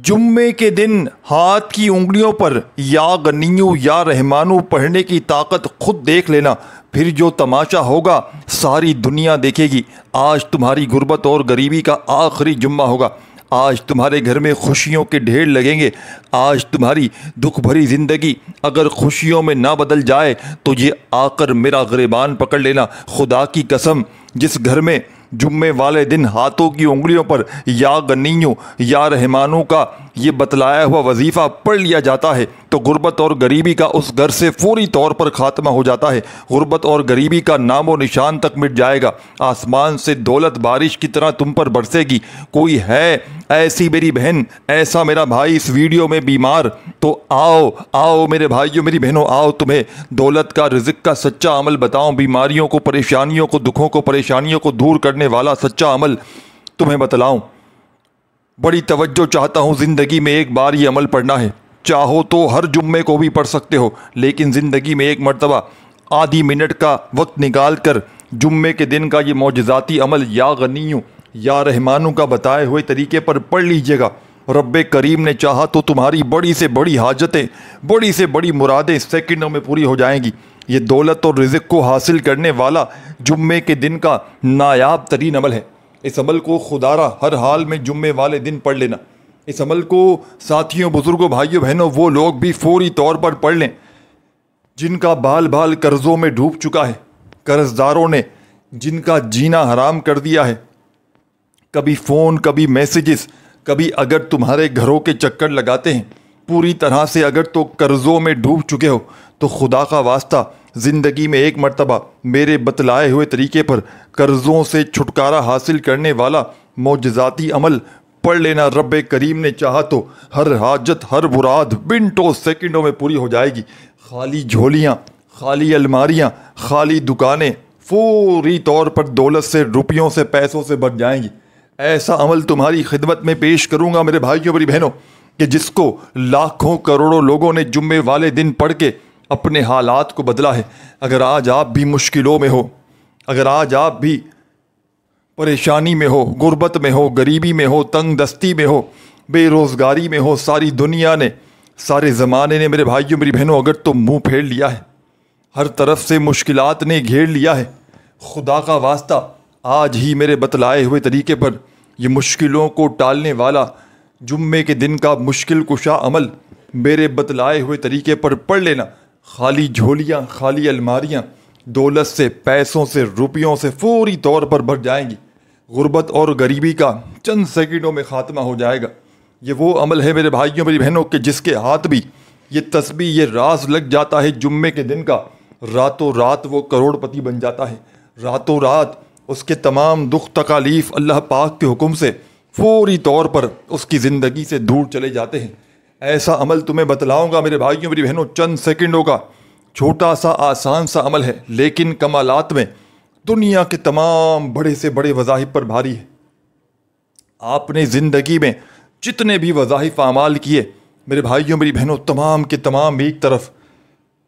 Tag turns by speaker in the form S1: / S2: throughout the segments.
S1: جمعے کے دن ہاتھ کی انگلیوں پر یا غنیو یا رحمانو پڑھنے کی طاقت خود دیکھ لینا، پھر جو تماشا ہوگا ساری دنیا دیکھے گی۔ آج تمہاری غربت اور غریبی کا آخری جمعہ ہوگا۔ آج تمہارے گھر میں خوشیوں کے ڈھیر لگیں گے۔ آج تمہاری دکھ بھری زندگی اگر خوشیوں میں نہ بدل جائے تو یہ آ کر میرا گریبان پکڑ لینا۔ خدا کی قسم، جس گھر میں جمعے والے دن ہاتھوں کی انگلیوں پر یا غنیو یا رحمانو کا یہ بتلایا ہوا وظیفہ پڑھ لیا جاتا ہے تو غربت اور غریبی کا اس گھر سے فوری طور پر خاتمہ ہو جاتا ہے۔ غربت اور غریبی کا نام و نشان تک مٹ جائے گا۔ آسمان سے دولت بارش کی طرح تم پر برسے گی۔ کوئی ہے ایسی میری بہن، ایسا میرا بھائی اس ویڈیو میں بیمار، تو آؤ آؤ میرے بھائیوں میری بہنوں، آؤ تمہیں دولت کا، رزق کا سچا عمل بتاؤں۔ بیماریوں کو، پریشانیوں کو، دکھوں کو، پریشانیوں کو دور کرنے والا سچا عمل تمہیں بتلاؤں۔ بڑی توجہ چاہتا ہوں، زندگی میں ایک بار یہ عمل پڑھنا ہے۔ چاہو تو ہر جمعے کو بھی پڑھ سکتے ہو، لیکن زندگی میں ایک مرتبہ آدھی منٹ کا وقت نکال کر جمعے کے دن کا یہ معجزاتی عمل یا غنیو یا رحمانو کا بتائے ہوئے طریقے پر پڑھ لیجئے گا۔ رب کریم نے چاہا تو تمہاری بڑی سے بڑی حاجتیں، بڑی سے بڑی مرادیں سیکنڈوں میں پوری ہو جائیں گی۔ یہ دولت اور رزق کو حاصل کرنے والا جمعے کے دن کا نایاب ترین عمل ہے۔ اس عمل کو خدارہ ہر حال میں جمعے والے دن پڑھ لینا۔ اس عمل کو ساتھیوں، بزرگوں، بھائیوں، بہنوں، وہ لوگ بھی فوری طور پر پڑھ لیں جن کا بال بال قرضوں میں ڈوب چکا ہے، قرض داروں نے جن کا جینا حرام کر دیا ہے۔ کبھی فون، کبھی میسیجز، کبھی اگر تمہارے گھروں کے چکر لگاتے ہیں، پوری طرح سے اگر تو قرضوں میں ڈوب چکے ہو تو خدا کا واسطہ زندگی میں ایک مرتبہ میرے بتلائے ہوئے طریقے پر قرضوں سے چھٹکارا حاصل کرنے والا معجزاتی عمل پڑھ لینا۔ رب کریم نے چاہا تو ہر حاجت، ہر مراد منٹوں سیکنڈوں میں پوری ہو جائے گی۔ خالی جھولیاں، خالی الماریاں، خالی دکانیں فوری طور پر دولت سے، روپیوں سے، پیسوں سے بھر جائیں گی۔ ایسا عمل تمہاری خدمت میں پیش کروں گا میرے بھائیوں، میری بہنوں، کہ جس کو لاکھوں کروڑوں لوگوں نے جمعے والے دن پڑھ کے اپنے حالات کو بدلا ہے۔ اگر آج آپ بھی مشکلوں میں ہو، اگر آج آپ بھی پریشانی میں ہو، غربت میں ہو، غریبی میں ہو، تنگ دستی میں ہو، بے روزگاری میں ہو، ساری دنیا نے، سارے زمانے نے میرے بھائیوں میری بہنوں اگر تم منہ پھیر لیا ہے، ہر طرف سے مشکلات نے گھیر لیا ہے، خدا کا واسطہ آج ہی میرے بتلائے ہوئے طریقے پر یہ مشکلوں کو ٹالنے والا جمعے کے دن کا مشکل کشا عمل میرے بتلائے ہوئے طریقے پر پڑھ لینا۔ خالی جھولیاں، خالی الماریاں دولت سے، پیسوں سے، روپیوں سے فوری طور پر بھر جائیں گی۔ غربت اور غریبی کا چند سیکنڈوں میں خاتمہ ہو جائے گا۔ یہ وہ عمل ہے میرے بھائیوں میری بہنوں کہ جس کے ہاتھ بھی یہ تسبیح، یہ راز لگ جاتا ہے جمعے کے دن کا، راتوں رات وہ کروڑ پتی بن جاتا ہے۔ راتوں رات اس کے تمام دکھ تکالیف اللہ پاک کے حکم سے فوری طور پر اس کی زندگی سے دور چلے جاتے ہیں۔ ایسا عمل تمہیں بتلاؤں گا میرے بھائیوں میری بہنوں، چند سیکنڈوں کا چھوٹا سا آسان سا عمل ہے، لیکن کمالات میں دنیا کے تمام بڑے سے بڑے وظائف پر بھاری ہے۔ آپ نے زندگی میں جتنے بھی وظائف اعمال کیے میرے بھائیوں میری بہنوں، تمام کے تمام ایک طرف،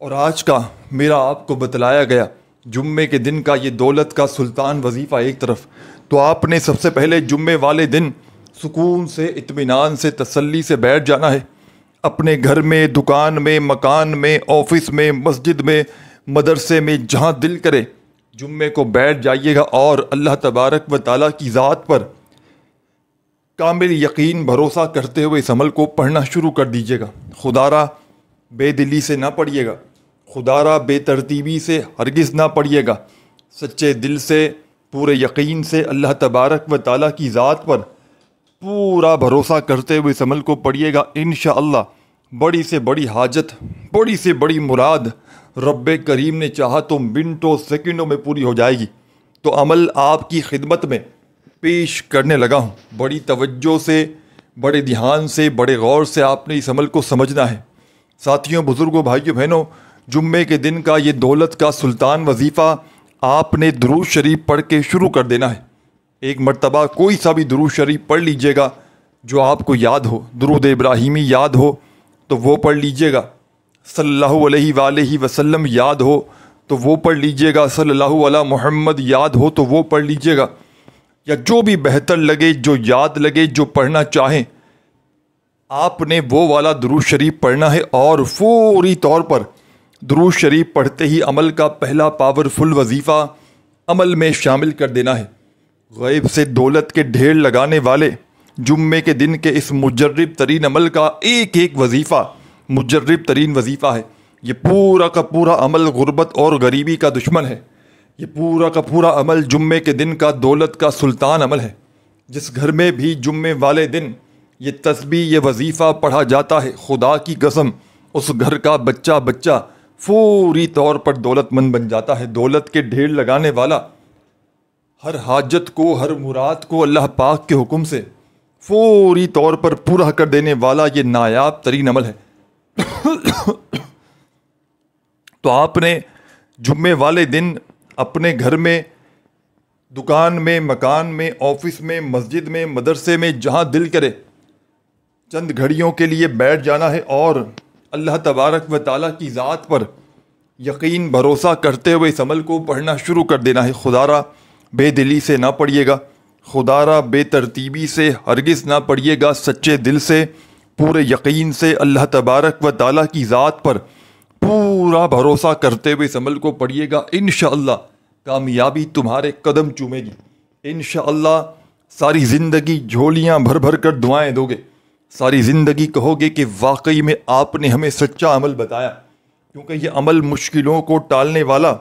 S1: اور آج کا میرا آپ کو بتلایا گیا جمعے کے دن کا یہ دولت کا سلطان وظیفہ ایک طرف، تو آپ نے سب سے پہلے جمعے والے دن سکون سے، اطمینان سے، تسلی سے بیٹھ جانا ہے۔ اپنے گھر میں، دکان میں، مکان میں، آفس میں، مسجد میں، مدرسے میں، جہاں دل کرے جمعے کو بیٹھ جائیے گا اور اللہ تبارک و تعالیٰ کی ذات پر کامل یقین بھروسہ کرتے ہوئے اس عمل کو پڑھنا شروع کر دیجیے گا۔ خدارہ بے دلی سے نہ پڑھیے گا، خدارہ بے ترتیبی سے ہرگز نہ پڑھیے گا، سچے دل سے، پورے یقین سے اللہ تبارک و تعالیٰ کی ذات پر پورا بھروسہ کرتے ہوئے اس عمل کو پڑھیے گا۔ انشاءاللہ بڑی سے بڑی حاجت، بڑی سے بڑی مراد رب کریم نے چاہا تو منٹوں سیکنڈوں میں پوری ہو جائے گی۔ تو عمل آپ کی خدمت میں پیش کرنے لگا ہوں، بڑی توجہ سے، بڑے دھیان سے، بڑے غور سے آپ نے اس عمل کو سمجھنا ہے۔ ساتھیوں، بزرگوں، بھائیوں، بہنوں، جمعے کے دن کا یہ دولت کا سلطان وظیفہ آپ نے درود شریف پڑھ کے شروع کر دینا ہے۔ ایک مرتبہ کوئی سا بھی درود شریف پڑھ لیجئے گا جو آپ کو یاد ہو، درود ابراہیمی یاد ہو تو وہ پڑھ لیجئے گا، صلی اللہ علیہ وآلہ وسلم یاد ہو تو وہ پڑھ لیجئے گا، صلی اللہ علی محمد یاد ہو تو وہ پڑھ لیجئے گا، یا جو بھی بہتر لگے، جو یاد لگے، جو پڑھنا چاہیں آپ نے وہ والا درود شریف پڑھنا ہے اور فوری طور پر درود شریف پڑھتے ہی عمل کا پہلا پاورفل وظیفہ عمل میں شامل کر دینا ہے۔ غیب سے دولت کے ڈھیر لگانے والے جمعے کے دن کے اس مجرب ترین عمل کا ایک ایک وظیفہ مجرب ترین وظیفہ ہے۔ یہ پورا کا پورا عمل غربت اور غریبی کا دشمن ہے۔ یہ پورا کا پورا عمل جمعے کے دن کا دولت کا سلطان عمل ہے۔ جس گھر میں بھی جمعے والے دن یہ تسبیح یہ وظیفہ پڑھا جاتا ہے، خدا کی قسم اس گھر کا بچہ بچہ فوری طور پر دولت مند بن جاتا ہے۔ دولت کے ڈھیر لگانے والا، ہر حاجت کو، ہر مراد کو اللہ پاک کے حکم سے فوری طور پر پورا کر دینے والا یہ نایاب ترین عمل ہے۔ تو آپ نے جمعے والے دن اپنے گھر میں، دکان میں، مکان میں، آفس میں، مسجد میں، مدرسے میں، جہاں دل کرے چند گھڑیوں کے لیے بیٹھ جانا ہے اور اللہ تبارک و تعالیٰ کی ذات پر یقین بھروسہ کرتے ہوئے اس عمل کو پڑھنا شروع کر دینا ہے۔ خدارا بے دلی سے نہ پڑھیے گا، خدارا بے ترتیبی سے ہرگز نہ پڑھیے گا، سچے دل سے، پورے یقین سے اللہ تبارک و تعالیٰ کی ذات پر پورا بھروسہ کرتے ہوئے اس عمل کو پڑھیے گا۔ انشاءاللہ کامیابی تمہارے قدم چومے گی۔ انشاءاللہ ساری زندگی جھولیاں بھر بھر کر دعائیں دو گے، ساری زندگی کہو گے کہ واقعی میں آپ نے ہمیں سچا عمل بتایا، کیونکہ یہ عمل مشکلوں کو ٹالنے والا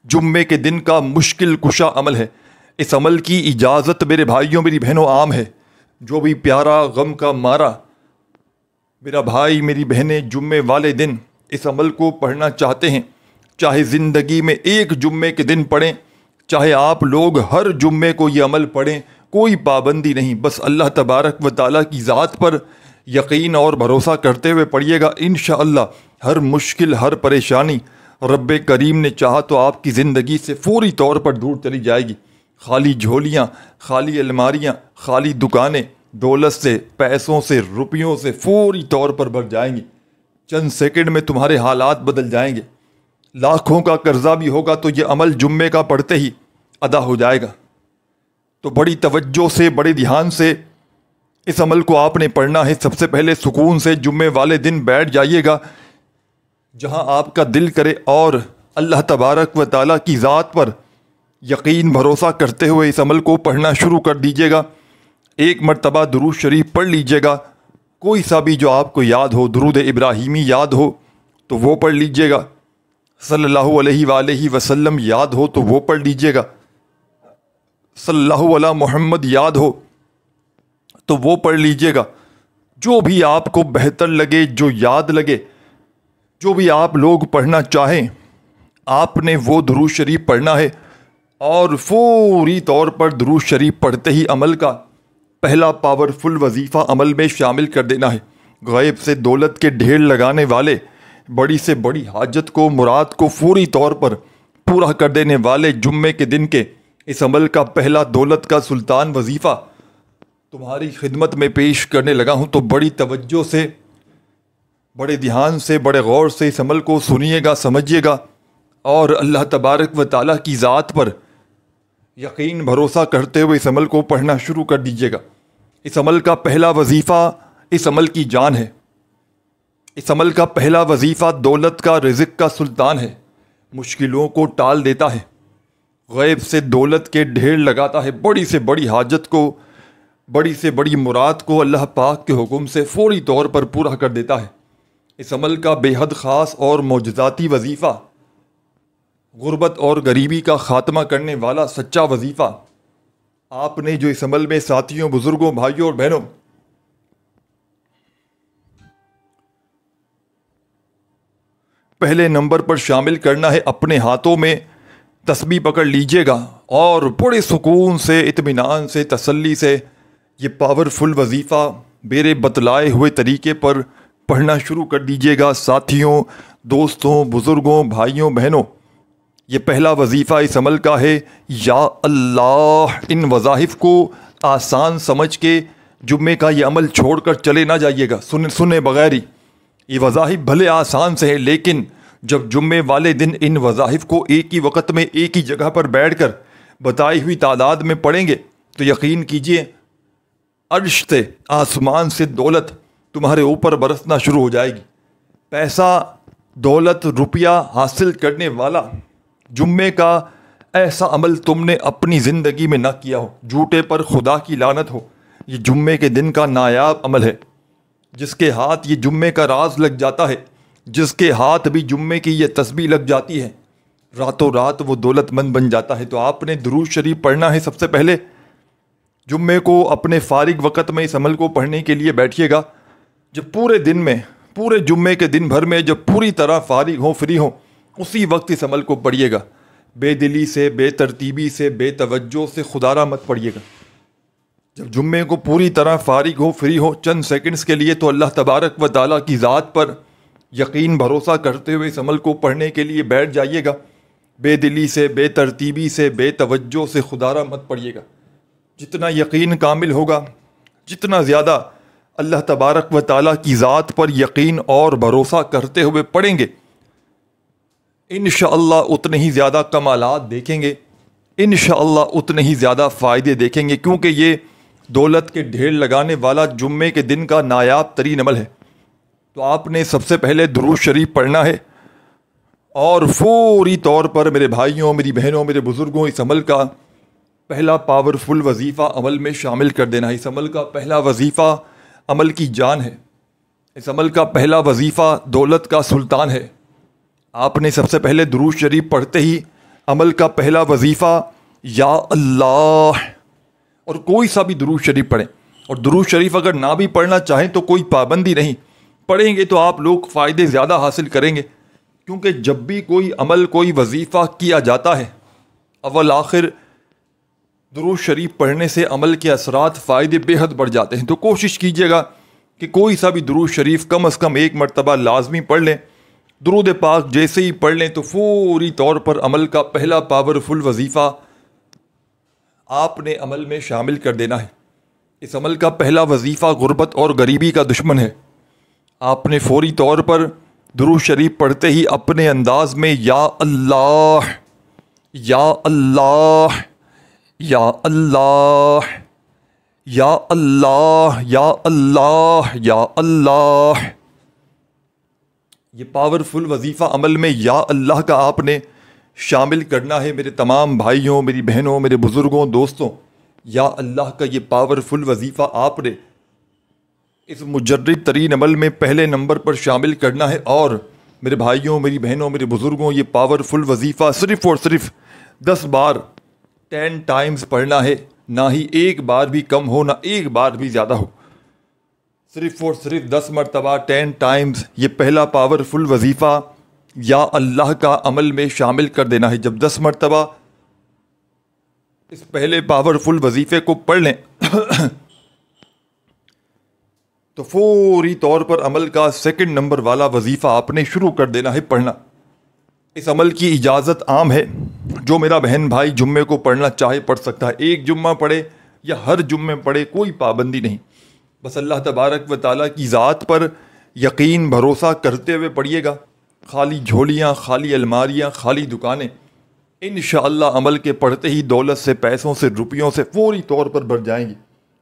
S1: جمعے کے دن کا مشکل کشا عمل ہے۔ اس عمل کی اجازت میرے بھائیوں میری بہنوں عام ہے۔ جو بھی پیارا غم کا مارا میرا بھائی میری بہنیں جمعے والے دن اس عمل کو پڑھنا چاہتے ہیں، چاہے زندگی میں ایک جمعے کے دن پڑھیں، چاہے آپ لوگ ہر جمعے کو یہ عمل پڑھیں، کوئی پابندی نہیں، بس اللہ تبارک و تعالیٰ کی ذات پر یقین اور بھروسہ کرتے ہوئے پڑھیے گا۔ انشاءاللہ ہر مشکل، ہر پریشانی رب کریم نے چاہا تو آپ کی زندگی سے فوری طور پر دور چلی جائے گی۔ خالی جھولیاں، خالی الماریاں، خالی دکانیں دولت سے، پیسوں سے، روپیوں سے فوری طور پر بھر جائیں گی۔ چند سیکنڈ میں تمہارے حالات بدل جائیں گے۔ لاکھوں کا قرضہ بھی ہوگا تو یہ عمل جمعے کا پڑھتے ہی ادا ہو جائے گا۔ تو بڑی توجہ سے، بڑے دھیان سے اس عمل کو آپ نے پڑھنا ہے۔ سب سے پہلے سکون سے جمعے والے دن بیٹھ جائیے گا جہاں آپ کا دل کرے اور اللہ تبارک و تعالیٰ کی ذات پر یقین بھروسہ کرتے ہوئے اس عمل کو پڑھنا شروع کر دیجیے گا۔ ایک مرتبہ درود شریف پڑھ لیجیے گا، کوئی سا بھی جو آپ کو یاد ہو، درود ابراہیمی یاد ہو تو وہ پڑھ لیجیے گا، صلی اللہ علیہ وآلہ وسلم یاد ہو تو وہ پڑھ لیجیے گا، صلی اللہ علیہ محمد یاد ہو تو وہ پڑھ لیجیے گا۔ جو بھی آپ کو بہتر لگے، جو یاد لگے، جو بھی آپ لوگ پڑھنا چاہیں، آپ نے وہ درود شریف پڑھنا ہے اور فوری طور پر درود شریف پڑھتے ہی عمل کا پہلا پاورفل وظیفہ عمل میں شامل کر دینا ہے۔ غیب سے دولت کے ڈھیر لگانے والے، بڑی سے بڑی حاجت کو، مراد کو فوری طور پر پورا کر دینے والے جمعے کے دن کے اس عمل کا پہلا دولت کا سلطان وظیفہ تمہاری خدمت میں پیش کرنے لگا ہوں، تو بڑی توجہ سے، بڑے دھیان سے، بڑے غور سے اس عمل کو سنیے گا، سمجھیے گا اور اللہ تبارک و تعالیٰ کی ذات پر یقین بھروسہ کرتے ہوئے اس عمل کو پڑھنا شروع کر دیجیے گا۔ اس عمل کا پہلا وظیفہ اس عمل کی جان ہے۔ اس عمل کا پہلا وظیفہ دولت کا، رزق کا سلطان ہے، مشکلوں کو ٹال دیتا ہے، غیب سے دولت کے ڈھیر لگاتا ہے، بڑی سے بڑی حاجت کو، بڑی سے بڑی مراد کو اللہ پاک کے حکم سے فوری طور پر پورا کر دیتا ہے۔ اس عمل کا بے حد خاص اور معجزاتی وظیفہ، غربت اور غریبی کا خاتمہ کرنے والا سچا وظیفہ، آپ نے جو اس عمل میں ساتھیوں، بزرگوں، بھائیوں اور بہنوں پہلے نمبر پر شامل کرنا ہے، اپنے ہاتھوں میں تسبیح پکڑ لیجئے گا اور بڑے سکون سے، اطمینان سے، تسلی سے یہ پاورفل وظیفہ میرے بتلائے ہوئے طریقے پر پڑھنا شروع کر دیجئے گا۔ ساتھیوں، دوستوں، بزرگوں، بھائیوں، بہنوں، یہ پہلا وظیفہ اس عمل کا ہے۔ یا اللہ، ان وظائف کو آسان سمجھ کے جمعے کا یہ عمل چھوڑ کر چلے نہ جائیے گا سنے بغیر ہی۔ یہ وظائف بھلے آسان سے ہیں، لیکن جب جمعے والے دن ان وظائف کو ایک ہی وقت میں ایک ہی جگہ پر بیٹھ کر بتائی ہوئی تعداد میں پڑھیں گے تو یقین کیجئے عرش سے آسمان سے دولت تمہارے اوپر برسنا شروع ہو جائے گی۔ پیسہ دولت روپیہ حاصل کرنے والا جمعے کا ایسا عمل تم نے اپنی زندگی میں نہ کیا ہو، جھوٹے پر خدا کی لعنت ہو۔ یہ جمعے کے دن کا نایاب عمل ہے۔ جس کے ہاتھ یہ جمعے کا راز لگ جاتا ہے، جس کے ہاتھ بھی جمعے کی یہ تسبیح لگ جاتی ہے، راتوں رات وہ دولت مند بن جاتا ہے۔ تو آپ نے درود شریف پڑھنا ہے۔ سب سے پہلے جمعے کو اپنے فارغ وقت میں اس عمل کو پڑھنے کے لیے بیٹھیے گا۔ جب پورے دن میں، پورے جمعے کے دن بھر میں جب پوری طرح فارغ ہوں، فری ہوں، اسی وقت اس عمل کو پڑھیے گا۔ بے دلی سے، بے ترتیبی سے، بے توجہ سے خدارہ مت پڑھیے گا۔ جب جمعے کو پوری طرح فارغ ہو، فری ہو، چند سیکنڈز کے لیے تو اللہ تبارک و تعالیٰ کی ذات پر یقین بھروسہ کرتے ہوئے اس عمل کو پڑھنے کے لیے بیٹھ جائیے گا۔ بے دلی سے، بے ترتیبی سے، بے توجہ سے خدارہ مت پڑھیے گا۔ جتنا یقین کامل ہوگا، جتنا زیادہ اللہ تبارک و تعالیٰ کی ذات پر یقین اور بھروسہ کرتے ہوئے پڑھیں گے، انشاءاللہ اتنے ہی زیادہ کمالات دیکھیں گے، انشاءاللہ اتنے ہی زیادہ فائدے دیکھیں گے، کیونکہ یہ دولت کے ڈھیر لگانے والا جمعے کے دن کا نایاب ترین عمل ہے۔ تو آپ نے سب سے پہلے درود شریف پڑھنا ہے اور فوری طور پر میرے بھائیوں، میری بہنوں، میرے بزرگوں، اس عمل کا پہلا پاورفل وظیفہ عمل میں شامل کر دینا ہے۔ اس عمل کا پہلا وظیفہ عمل کی جان ہے۔ اس عمل کا پہلا وظیفہ دولت کا سلطان ہے۔ آپ نے سب سے پہلے درود شریف پڑھتے ہی عمل کا پہلا وظیفہ یا اللہ، اور کوئی سا بھی درود شریف پڑھیں، اور درود شریف اگر نہ بھی پڑھنا چاہیں تو کوئی پابندی نہیں، پڑھیں گے تو آپ لوگ فائدے زیادہ حاصل کریں گے، کیونکہ جب بھی کوئی عمل، کوئی وظیفہ کیا جاتا ہے، اول آخر درود شریف پڑھنے سے عمل کے اثرات، فائدے بے حد بڑھ جاتے ہیں۔ تو کوشش کیجیے گا کہ کوئی سا بھی درود شریف کم از کم ایک مرتبہ لازمی پڑھ لیں۔ درود پاک جیسے ہی پڑھ لیں تو فوری طور پر عمل کا پہلا پاورفل وظیفہ آپ نے عمل میں شامل کر دینا ہے۔ اس عمل کا پہلا وظیفہ غربت اور غریبی کا دشمن ہے۔ آپ نے فوری طور پر درود شریف پڑھتے ہی اپنے انداز میں یا اللہ، یا اللہ، یا اللہ، یا اللہ، یا اللہ، یا اللہ، یہ پاورفل وظیفہ عمل میں یا اللہ کا آپ نے شامل کرنا ہے۔ میرے تمام بھائیوں، میری بہنوں، میرے بزرگوں، دوستوں، یا اللہ کا یہ پاورفل وظیفہ آپ نے اس مجرد ترین عمل میں پہلے نمبر پر شامل کرنا ہے۔ اور میرے بھائیوں، میری بہنوں، میرے بزرگوں، یہ پاورفل وظیفہ صرف اور صرف 10 بار 10 ٹائمز پڑھنا ہے، نہ ہی ایک بار بھی کم ہو، نہ ایک بار بھی زیادہ ہو، صرف اور صرف 10 مرتبہ 10 ٹائمز یہ پہلا پاورفل وظیفہ یا اللہ کا عمل میں شامل کر دینا ہے۔ جب 10 مرتبہ اس پہلے پاورفل وظیفے کو پڑھ لیں تو فوری طور پر عمل کا سیکنڈ نمبر والا وظیفہ آپ نے شروع کر دینا ہے پڑھنا۔ اس عمل کی اجازت عام ہے، جو میرا بہن بھائی جمعے کو پڑھنا چاہے پڑھ سکتا ہے، ایک جمعہ پڑھے یا ہر جمعے پڑھے، کوئی پابندی نہیں۔ بس اللہ تبارک و تعالیٰ کی ذات پر یقین بھروسہ کرتے ہوئے پڑھیے گا۔ خالی جھولیاں، خالی الماریاں، خالی دکانیں انشاءاللہ عمل کے پڑھتے ہی دولت سے، پیسوں سے، روپیوں سے فوری طور پر بھر جائیں گی۔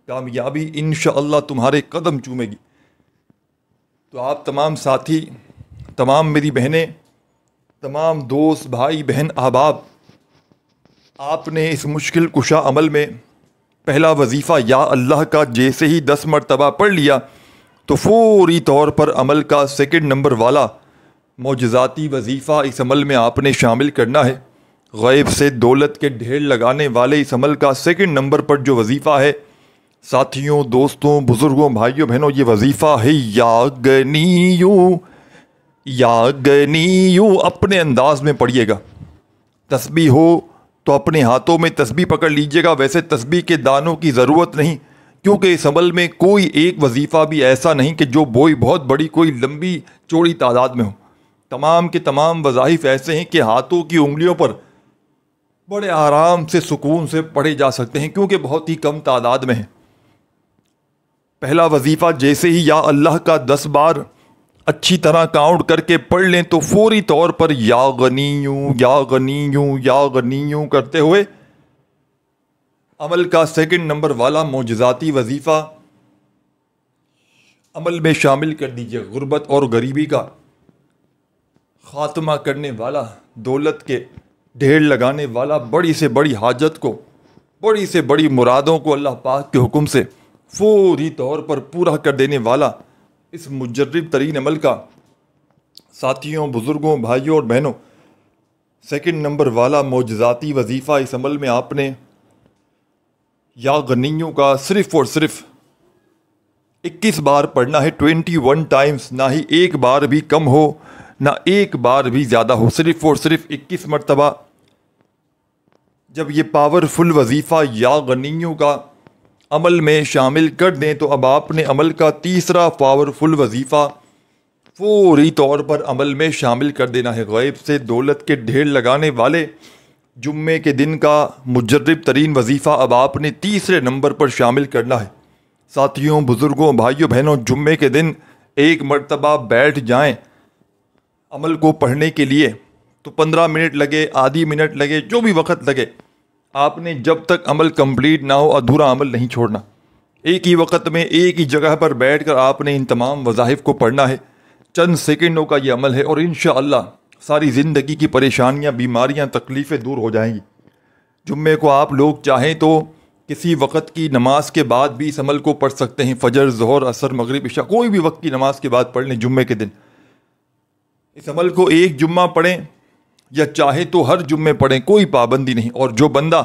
S1: کامیابی انشاءاللہ تمہارے قدم چومے گی۔ تو آپ تمام ساتھی، تمام میری بہنیں، تمام دوست، بھائی بہن، احباب، آپ نے اس مشکل کشا عمل میں پہلا وظیفہ یا اللہ کا جیسے ہی 10 مرتبہ پڑھ لیا تو فوری طور پر عمل کا سیکنڈ نمبر والا معجزاتی وظیفہ اس عمل میں آپ نے شامل کرنا ہے۔ غیب سے دولت کے ڈھیر لگانے والے اس عمل کا سیکنڈ نمبر پر جو وظیفہ ہے، ساتھیوں، دوستوں، بزرگوں، بھائیوں، بہنوں، یہ وظیفہ ہے یا گنیو، یا گنیو۔ اپنے انداز میں پڑھیے گا۔ تسبیح ہو تو اپنے ہاتھوں میں تسبیح پکڑ لیجئے گا، ویسے تسبیح کے دانوں کی ضرورت نہیں، کیونکہ اس عمل میں کوئی ایک وظیفہ بھی ایسا نہیں کہ جو بہت بڑی کوئی لمبی چوڑی تعداد میں ہو۔ تمام کے تمام وظائف ایسے ہیں کہ ہاتھوں کی انگلیوں پر بڑے آرام سے، سکون سے پڑھے جا سکتے ہیں، کیونکہ بہت ہی کم تعداد میں ہیں۔ پہلا وظیفہ جیسے ہی یا اللہ کا 10 بار اچھی طرح کاؤنٹ کر کے پڑھ لیں تو فوری طور پر یا غنیو، یا غنیو، یا غنیو کرتے ہوئے عمل کا سیکنڈ نمبر والا معجزاتی وظیفہ عمل میں شامل کر دیجیے۔ غربت اور غریبی کا خاتمہ کرنے والا، دولت کے ڈھیر لگانے والا، بڑی سے بڑی حاجت کو، بڑی سے بڑی مرادوں کو اللہ پاک کے حکم سے فوری طور پر پورا کر دینے والا اس مجرب ترین عمل کا ساتھیوں، بزرگوں، بھائیوں اور بہنوں، سیکنڈ نمبر والا معجزاتی وظیفہ، اس عمل میں آپ نے یا غنیوں کا صرف اور صرف 21 بار پڑھنا ہے، 21 ٹائمز، نہ ہی ایک بار بھی کم ہو نہ ایک بار بھی زیادہ ہو، صرف اور صرف 21 مرتبہ۔ جب یہ پاورفل وظیفہ یا غنیوں کا عمل میں شامل کر دیں تو اب آپ نے عمل کا تیسرا پاورفل وظیفہ فوری طور پر عمل میں شامل کر دینا ہے۔ غیب سے دولت کے ڈھیر لگانے والے جمعے کے دن کا مجرب ترین وظیفہ اب آپ نے تیسرے نمبر پر شامل کرنا ہے۔ ساتھیوں، بزرگوں، بھائیوں، بہنوں، جمعے کے دن ایک مرتبہ بیٹھ جائیں عمل کو پڑھنے کے لیے، تو 15 منٹ لگے، آدھی منٹ لگے، جو بھی وقت لگے، آپ نے جب تک عمل کمپلیٹ نہ ہو ادھورا عمل نہیں چھوڑنا۔ ایک ہی وقت میں ایک ہی جگہ پر بیٹھ کر آپ نے ان تمام وظائف کو پڑھنا ہے۔ چند سیکنڈوں کا یہ عمل ہے اور انشاءاللہ ساری زندگی کی پریشانیاں، بیماریاں، تکلیفیں دور ہو جائیں گی۔ جمعے کو آپ لوگ چاہیں تو کسی وقت کی نماز کے بعد بھی اس عمل کو پڑھ سکتے ہیں، فجر، ظہر، عصر، مغرب، عشاء، کوئی بھی وقت کی نماز کے بعد پڑھ لیں جمعے کے دن۔ اس عمل کو ایک جمعہ پڑھیں یا چاہے تو ہر جمعے پڑھیں، کوئی پابندی نہیں۔ اور جو بندہ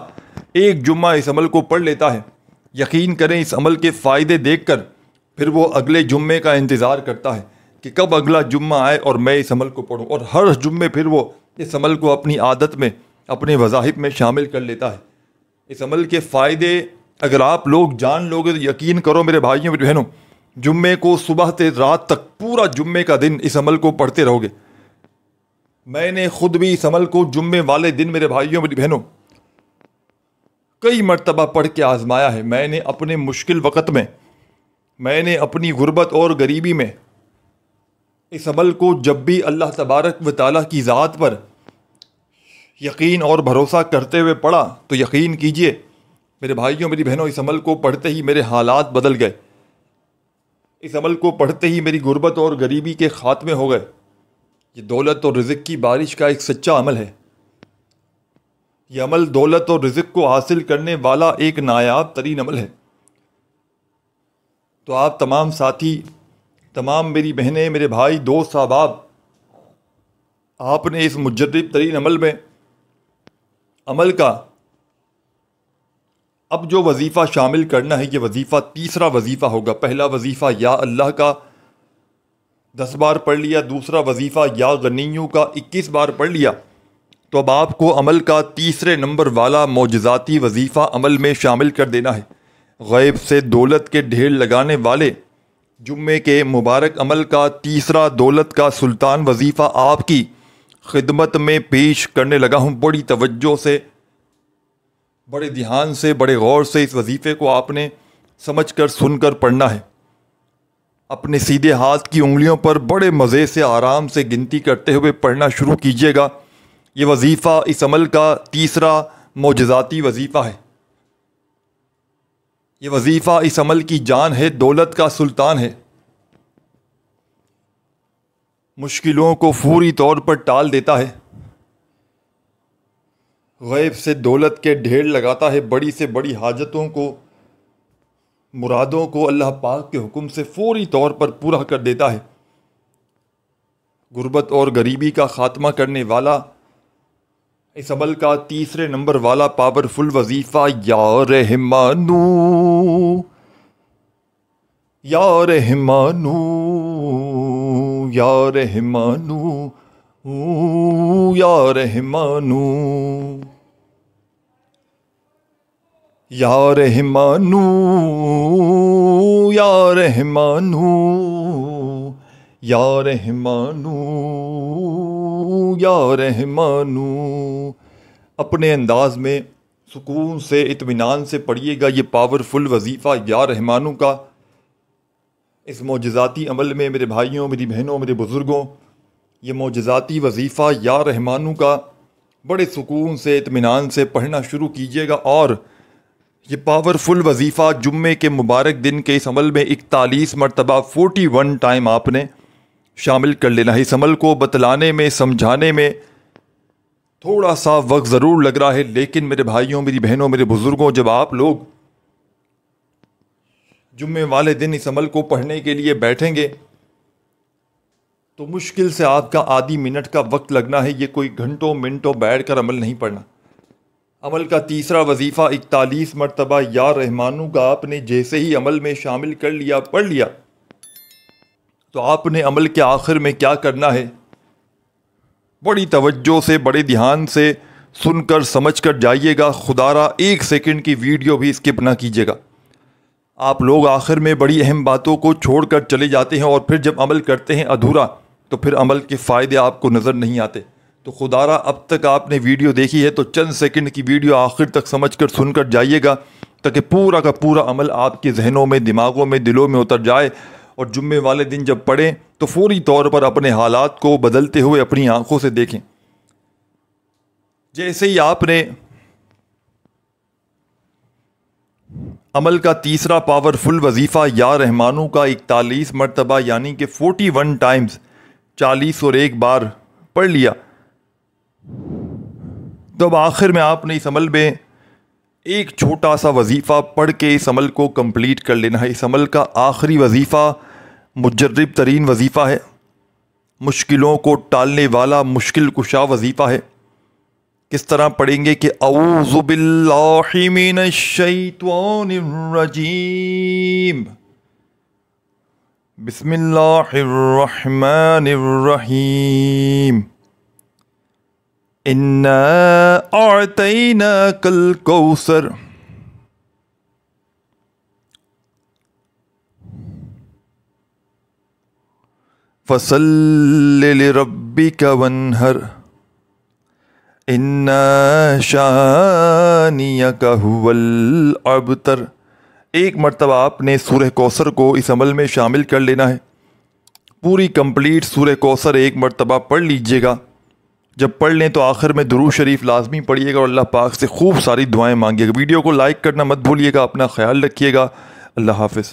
S1: ایک جمعہ اس عمل کو پڑھ لیتا ہے، یقین کریں اس عمل کے فائدے دیکھ کر پھر وہ اگلے جمعے کا انتظار کرتا ہے کہ کب اگلا جمعہ آئے اور میں اس عمل کو پڑھوں، اور ہر جمعے پھر وہ اس عمل کو اپنی عادت میں، اپنے وظائف میں شامل کر لیتا ہے۔ اس عمل کے فائدے اگر آپ لوگ جان لوگے تو یقین کرو میرے بھائیوں میری بہنوں، جمعے کو صبح سے رات تک پورا جمعے کا دن اس عمل کو پڑھتے رہو گے۔ میں نے خود بھی اس عمل کو جمعے والے دن میرے بھائیوں میری بہنوں کئی مرتبہ پڑھ کے آزمایا ہے۔ میں نے اپنے مشکل وقت میں نے اپنی غربت اور غریبی میں اس عمل کو جب بھی اللہ تبارک و تعالیٰ کی ذات پر یقین اور بھروسہ کرتے ہوئے پڑھا تو یقین کیجئے میرے بھائیوں میری بہنوں، اس عمل کو پڑھتے ہی میرے حالات بدل گئے۔ اس عمل کو پڑھتے ہی میری غربت اور غریبی کے خاتمے ہو گئے۔ یہ دولت اور رزق کی بارش کا ایک سچا عمل ہے۔ یہ عمل دولت اور رزق کو حاصل کرنے والا ایک نایاب ترین عمل ہے۔ تو آپ تمام ساتھی، تمام میری بہنیں، میرے بھائی، دوست، احباب، آپ نے اس مجرب ترین عمل کا اب جو وظیفہ شامل کرنا ہے، یہ وظیفہ تیسرا وظیفہ ہوگا۔ پہلا وظیفہ یا اللہ کا 10 بار پڑھ لیا، دوسرا وظیفہ یا غنیوں کا 21 بار پڑھ لیا، تو اب آپ کو عمل کا تیسرے نمبر والا معجزاتی وظیفہ عمل میں شامل کر دینا ہے۔ غیب سے دولت کے ڈھیر لگانے والے جمعے کے مبارک عمل کا تیسرا دولت کا سلطان وظیفہ آپ کی خدمت میں پیش کرنے لگا ہوں۔ بڑی توجہ سے، بڑے دھیان سے، بڑے غور سے اس وظیفے کو آپ نے سمجھ کر، سن کر پڑھنا ہے۔ اپنے سیدھے ہاتھ کی انگلیوں پر بڑے مزے سے، آرام سے گنتی کرتے ہوئے پڑھنا شروع کیجیے گا۔ یہ وظیفہ اس عمل کا تیسرا معجزاتی وظیفہ ہے۔ یہ وظیفہ اس عمل کی جان ہے، دولت کا سلطان ہے۔ مشکلوں کو فوری طور پر ٹال دیتا ہے، غیب سے دولت کے ڈھیر لگاتا ہے، بڑی سے بڑی حاجتوں کو، مرادوں کو اللہ پاک کے حکم سے فوری طور پر پورا کر دیتا ہے۔ غربت اور غریبی کا خاتمہ کرنے والا اس عمل کا تیسرے نمبر والا پاورفل وظیفہ یا رحمانو، یا رحمانو، یا رحمانو، یا رحمانو، یا رحمانو، یا رحمانو، یا رحمانو، یا رحمانو۔ اپنے انداز میں سکون سے، اطمینان سے پڑھیے گا یہ پاورفل وظیفہ یا رحمانو کا۔ اس معجزاتی عمل میں میرے بھائیوں، میری بہنوں، میرے بزرگوں، یہ معجزاتی وظیفہ یا رحمانو کا بڑے سکون سے، اطمینان سے پڑھنا شروع کیجیے گا، اور یہ پاورفل وظیفہ جمعے کے مبارک دن کے اس عمل میں 41 مرتبہ 41 ٹائم آپ نے شامل کر لینا ہے۔ اس عمل کو بتلانے میں، سمجھانے میں تھوڑا سا وقت ضرور لگ رہا ہے، لیکن میرے بھائیوں، میری بہنوں، میرے بزرگوں، جب آپ لوگ جمعے والے دن اس عمل کو پڑھنے کے لیے بیٹھیں گے تو مشکل سے آپ کا آدھی منٹ کا وقت لگنا ہے۔ یہ کوئی گھنٹوں منٹوں بیٹھ کر عمل نہیں پڑھنا۔ عمل کا تیسرا وظیفہ 41 مرتبہ یا رحمانو کا آپ نے جیسے ہی عمل میں شامل کر لیا، پڑھ لیا، تو آپ نے عمل کے آخر میں کیا کرنا ہے؟ بڑی توجہ سے، بڑے دھیان سے سن کر سمجھ کر جائیے گا، خدا را 1 سیکنڈ کی ویڈیو بھی اسکپ نہ کیجیے گا۔ آپ لوگ آخر میں بڑی اہم باتوں کو چھوڑ کر چلے جاتے ہیں، اور پھر جب عمل کرتے ہیں ادھورا تو پھر عمل کے فائدے آپ کو نظر نہیں آتے۔ تو خدا را اب تک آپ نے ویڈیو دیکھی ہے تو چند سیکنڈ کی ویڈیو آخر تک سمجھ کر سن کر جائیے گا، تاکہ پورا کا پورا عمل آپ کے ذہنوں میں، دماغوں میں، دلوں میں اتر جائے، اور جمعے والے دن جب پڑھیں تو فوری طور پر اپنے حالات کو بدلتے ہوئے اپنی آنکھوں سے دیکھیں۔ جیسے ہی آپ نے عمل کا تیسرا پاورفل وظیفہ یا رحمانو کا 41 مرتبہ یعنی کہ 41 ٹائمز 40 اور 1 بار پڑھ لیا، تو اب آخر میں آپ نے اس عمل میں ایک چھوٹا سا وظیفہ پڑھ کے اس عمل کو کمپلیٹ کر لینا ہے۔ اس عمل کا آخری وظیفہ مجرب ترین وظیفہ ہے، مشکلوں کو ٹالنے والا مشکل کشا وظیفہ ہے۔ کس طرح پڑھیں گے کہ اعوذ باللہ من الشیطان الرجیم، بسم اللہ الرحمن الرحیم، انا اعطیناک الکوثر، فصل لربک وانحر، اِنَّ شَانِئَکَ هُوَ الْأَبْتَرُ۔ ایک مرتبہ آپ نے سورہ کوثر کو اس عمل میں شامل کر لینا ہے۔ پوری کمپلیٹ سورہ کوثر ایک مرتبہ پڑھ لیجئے گا۔ جب پڑھ لیں تو آخر میں درود شریف لازمی پڑھیے گا اور اللہ پاک سے خوب ساری دعائیں مانگیے گا۔ ویڈیو کو لائک کرنا مت بھولیے گا۔ اپنا خیال رکھیے گا۔ اللہ حافظ۔